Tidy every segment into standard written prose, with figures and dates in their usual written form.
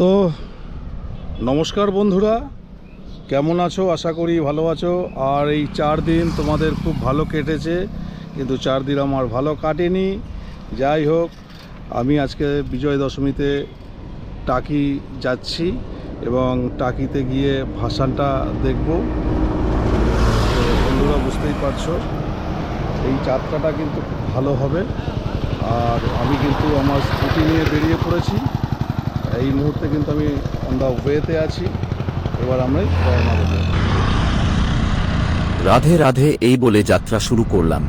তো নমস্কার বন্ধুরা, কেমন আছো? আশা করি ভালো আছো। আর এই 4 দিন তোমাদের খুব ভালো কেটেছে, কিন্তু 4 দিন আমার ভালো কাটেনি। যাই হোক, আমি আজকে বিজয় দশমীতে টাকি যাচ্ছি এবং টাকিতে গিয়ে ভাসানটা দেখব। বন্ধুরা বুঝতেই পারছো, এই যাত্রাটা কিন্তু খুব ভালো হবে। আর আমি কিন্তু আমার স্কুটি নিয়ে বেরিয়ে পড়েছি। এই মুহূর্তে কিন্তু আমি অন দ্য ওয়েতে আছি। এবার আমরা রওনা দেব। রাধে রাধে এই বলে যাত্রা শুরু করলাম।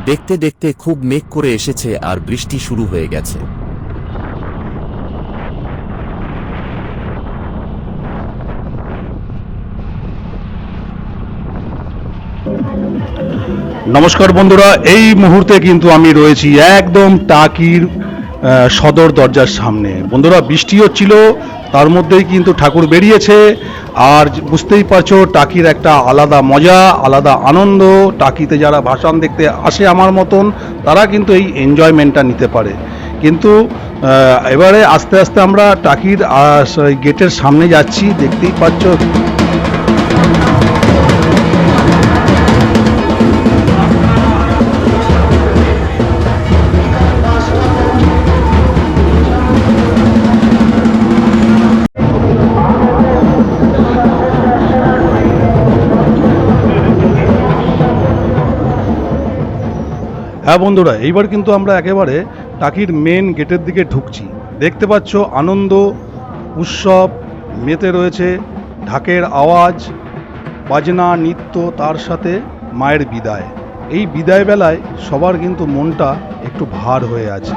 দেখতে দেখতে খুব মেঘ করে এসেছে আর বৃষ্টি শুরু হয়ে গেছে। নমস্কার বন্ধুরা, এই মুহূর্তে কিন্তু আমি রয়েছি একদম টাকির সদর দরজার সামনে। বন্ধুরা, বৃষ্টি হচ্ছিল, তার মধ্যেই কিন্তু ঠাকুর বেরিয়েছে। আর বুঝতেই পারছো, টাকির একটা আলাদা মজা, আলাদা আনন্দ। টাকিতে যারা ভাসান দেখতে আসে আমার মতন, তারা কিন্তু এই এনজয়মেন্টটা নিতে পারে। কিন্তু এবারে আস্তে আস্তে আমরা টাকির গেটের সামনে যাচ্ছি, দেখতেই পাচ্ছ। হ্যাঁ বন্ধুরা, এইবার কিন্তু আমরা একেবারে টাকির মেন গেটের দিকে ঢুকছি। দেখতে পাচ্ছ আনন্দ উৎসব মেতে রয়েছে, ঢাকের আওয়াজ, বাজনা, নৃত্য, তার সাথে মায়ের বিদায়। এই বিদায় বেলায় সবার কিন্তু মনটা একটু ভার হয়ে আছে।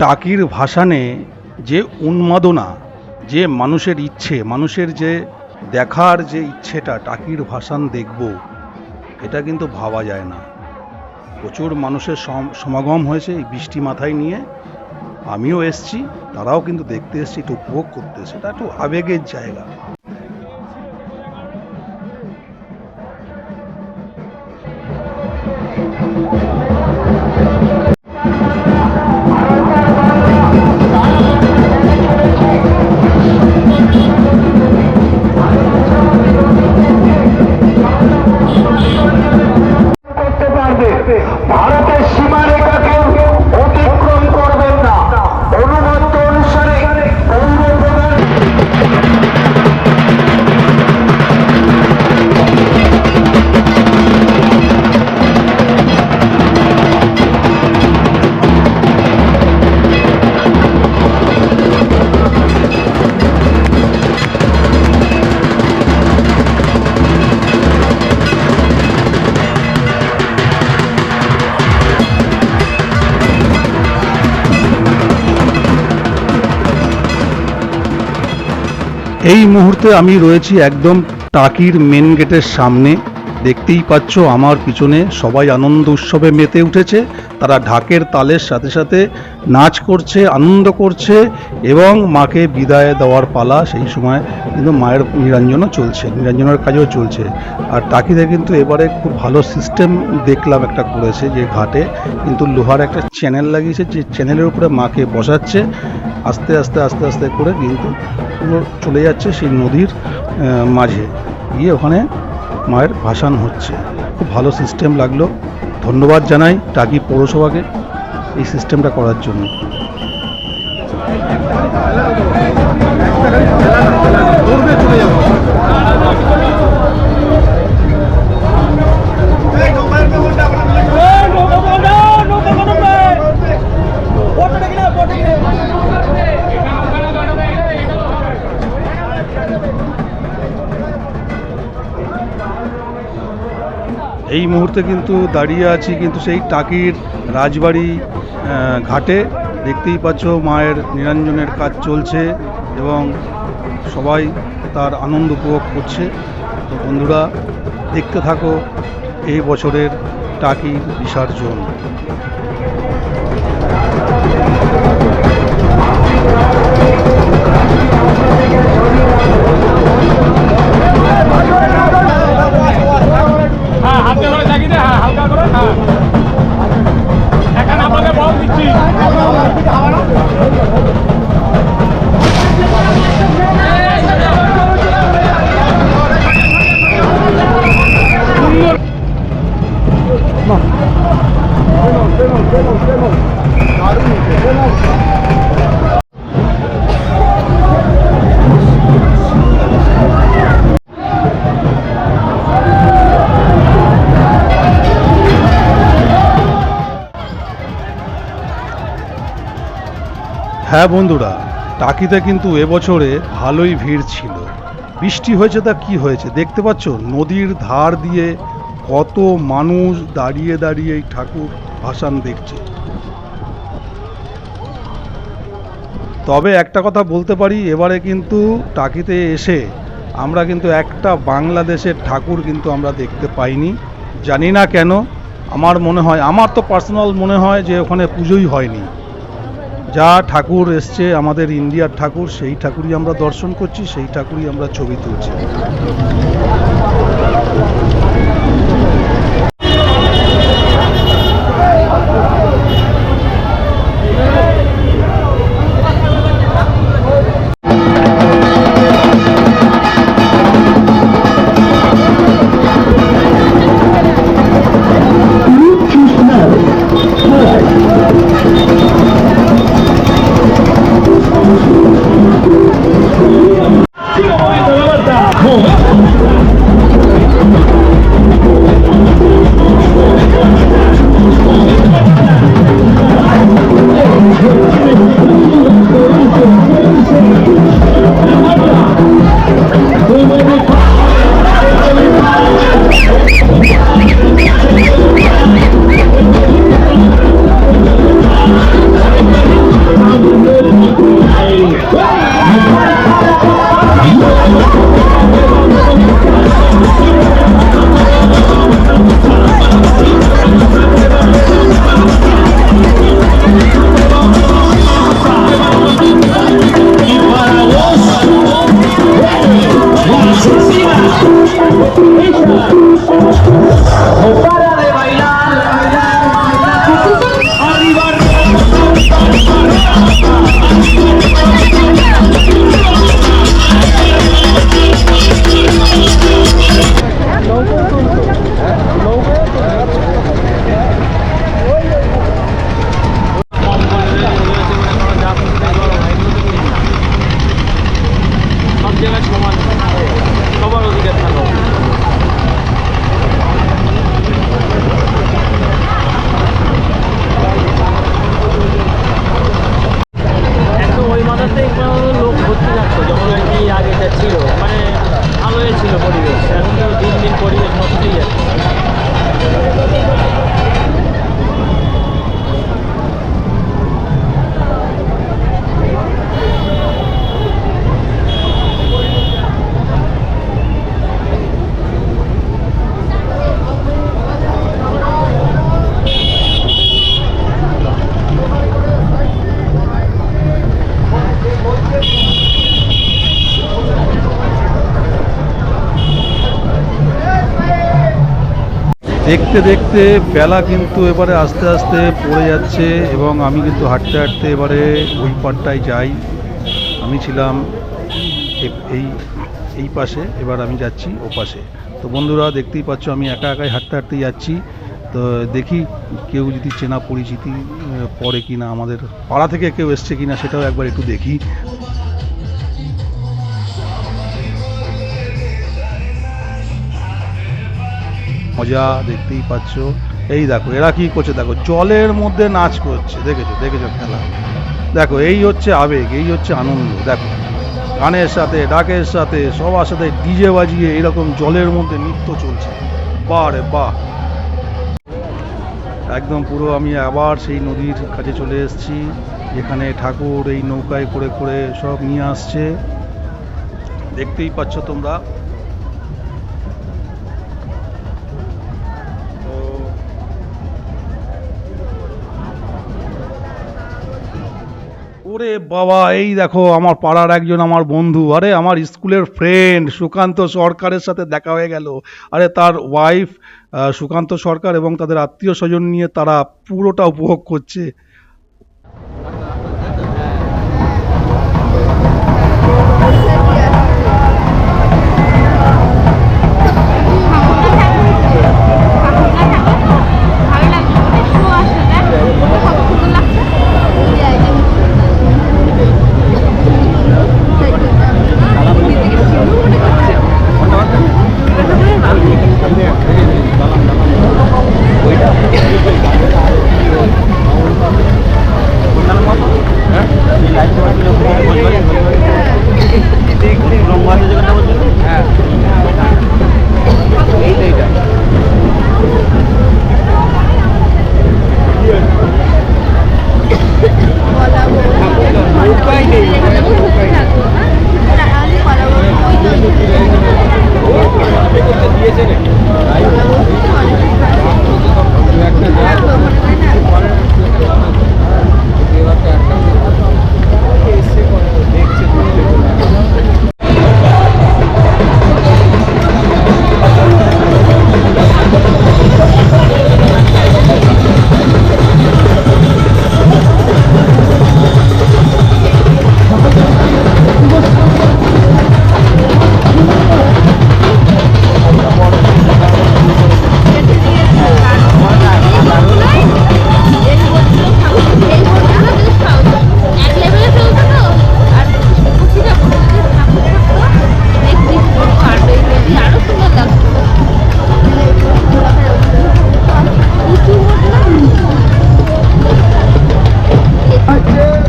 টাকির ভাসানে যে উন্মাদনা, যে মানুষের ইচ্ছে, মানুষের যে দেখার যে ইচ্ছেটা, টাকির ভাসান দেখব, এটা কিন্তু ভাবা যায় না। প্রচুর মানুষের সমাগম হয়েছে এই বৃষ্টি মাথায় নিয়ে। আমিও এসছি, তারাও কিন্তু দেখতে এসছি, একটু উপভোগ করতে এসছে। এটা একটু আবেগের জায়গা। ভারতের সীমারেখাকে অতিক্রম করবেন না। অনুমতি অনুসারে এই মুহূর্তে আমি রয়েছি একদম টাকির মেন গেটের সামনে। দেখতেই পাচ্ছ আমার পিছনে সবাই আনন্দ উৎসবে মেতে উঠেছে। তারা ঢাকের তালের সাথে সাথে নাচ করছে, আনন্দ করছে এবং মাকে বিদায় দেওয়ার পালা। সেই সময় কিন্তু মায়ের নিরঞ্জনও চলছে, নিরঞ্জনের কাজও চলছে। আর টাকিতে কিন্তু এবারে খুব ভালো সিস্টেম দেখলাম একটা করেছে, যে ঘাটে কিন্তু লোহার একটা চ্যানেল লাগিয়েছে, যে চ্যানেলের উপরে মাকে বসাচ্ছে। আস্তে আস্তে আস্তে আস্তে করে কিন্তু পুরো চলে যাচ্ছে সেই নদীর মাঝে গিয়ে, ওখানে মায়ের ভাসান হচ্ছে। খুব ভালো সিস্টেম লাগলো। ধন্যবাদ জানাই টাকি পৌরসভাকে এই সিস্টেমটা করার জন্য। এই মুহূর্তে কিন্তু দাঁড়িয়ে আছি কিন্তু সেই টাকির রাজবাড়ি ঘাটে। দেখতেই পাচ্ছ মায়ের নিরঞ্জনের কাজ চলছে এবং সবাই তার আনন্দ উপভোগ করছে। তো বন্ধুরা দেখতে থাকো এই বছরের টাকির বিসর্জন। হালকা করে জাগি দে, হালকা করে। এখন আপনাদের বল দিচ্ছি। হ্যাঁ বন্ধুরা, টাকিতে কিন্তু এবছরে ভালোই ভিড় ছিল। বৃষ্টি হয়েছে তা কি হয়েছে দেখতে পাচ্ছ, নদীর ধার দিয়ে কত মানুষ দাঁড়িয়ে দাঁড়িয়ে এই ঠাকুর ভাসান দেখছে। তবে একটা কথা বলতে পারি, এবারে কিন্তু টাকিতে এসে আমরা কিন্তু একটা বাংলাদেশের ঠাকুর কিন্তু আমরা দেখতে পাইনি। জানি না কেন, আমার মনে হয়, আমার তো পার্সোনাল মনে হয় যে ওখানে পুজোই হয়নি। যা ঠাকুর এসছে আমাদের ইন্ডিয়ার ঠাকুর, সেই ঠাকুরই আমরা দর্শন করছি, সেই ঠাকুরই আমরা ছবি তুলছি। দেখতে দেখতে বেলা কিন্তু এবারে আস্তে আস্তে পড়ে যাচ্ছে এবং আমি কিন্তু হাঁটতে হাঁটতে এবারে ওই পাড়টায় যাই। আমি ছিলাম এই পাশে, এবার আমি যাচ্ছি ও পাশে। তো বন্ধুরা দেখতেই পাচ্ছ আমি একা একাই হাঁটতে হাঁটতে যাচ্ছি। তো দেখি কেউ যদি চেনা পরিচিতি পড়ে কিনা, আমাদের পাড়া থেকে কেউ এসছে কিনা সেটাও একবার একটু দেখি। মজা দেখতেই পাচ্ছ। এই দেখো এরা কি করছে, দেখো জলের মধ্যে নাচ করছে, দেখেছো দেখেছো খেলা। দেখো এই হচ্ছে আবেগ, এই হচ্ছে আনন্দ। দেখো গানের সাথে ডাকের সাথে সবার সাথে ডিজে বাজিয়ে এরকম জলের মধ্যে নৃত্য চলছে। বাহ রে বাহ, একদম পুরো আমি আবার সেই নদীর কাছে চলে এসেছি, যেখানে ঠাকুর এই নৌকায় করে করে সব নিয়ে আসছে, দেখতেই পাচ্ছ তোমরা। তো ওরে বাবা, এই দেখো আমার পাড়ার একজন আমার বন্ধু, আরে আমার স্কুলের ফ্রেন্ড সুকান্ত সরকারের সাথে দেখা হয়ে গেল। আরে তার ওয়াইফ সুকান্ত সরকার এবং তাদের আত্মীয় স্বজন নিয়ে তারা পুরোটা উপভোগ করছে।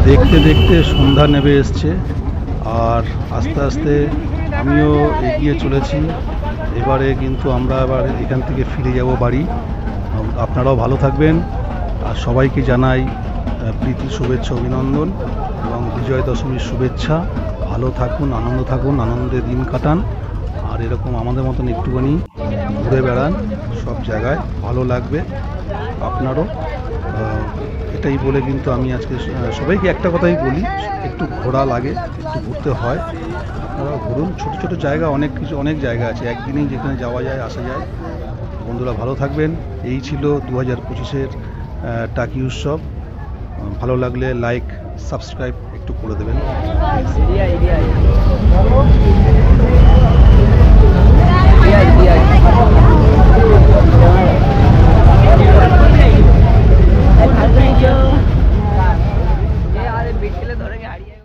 দেখতে দেখতে সন্ধ্যা নেমে এসছে, আর আস্তে আস্তে আমিও এগিয়ে চলেছি। এবারে কিন্তু আমরা এবার এখান থেকে ফিরে যাব বাড়ি। আপনারাও ভালো থাকবেন, আর সবাইকে জানাই প্রীতি, শুভেচ্ছা, অভিনন্দন এবং বিজয় দশমীর শুভেচ্ছা। ভালো থাকুন, আনন্দে দিন কাটান, আর এরকম আমাদের মতন একটুখানি ঘুরে বেড়ান, সব জায়গায় ভালো লাগবে আপনারও। এটাই বলে কিন্তু আমি আজকে সবাইকে একটা কথাই বলি, একটু ঘোরা লাগে, একটু ঘুরতে হয়, আপনারা ঘুরুন। ছোটো ছোটো জায়গা অনেক জায়গা আছে একদিনেই যেখানে যাওয়া যায়, আসা যায়। বন্ধুরা ভালো থাকবেন। এই ছিল 2025-এর টাকি উৎসব। ভালো লাগলে লাইক, সাবস্ক্রাইব একটু করে দেবেন।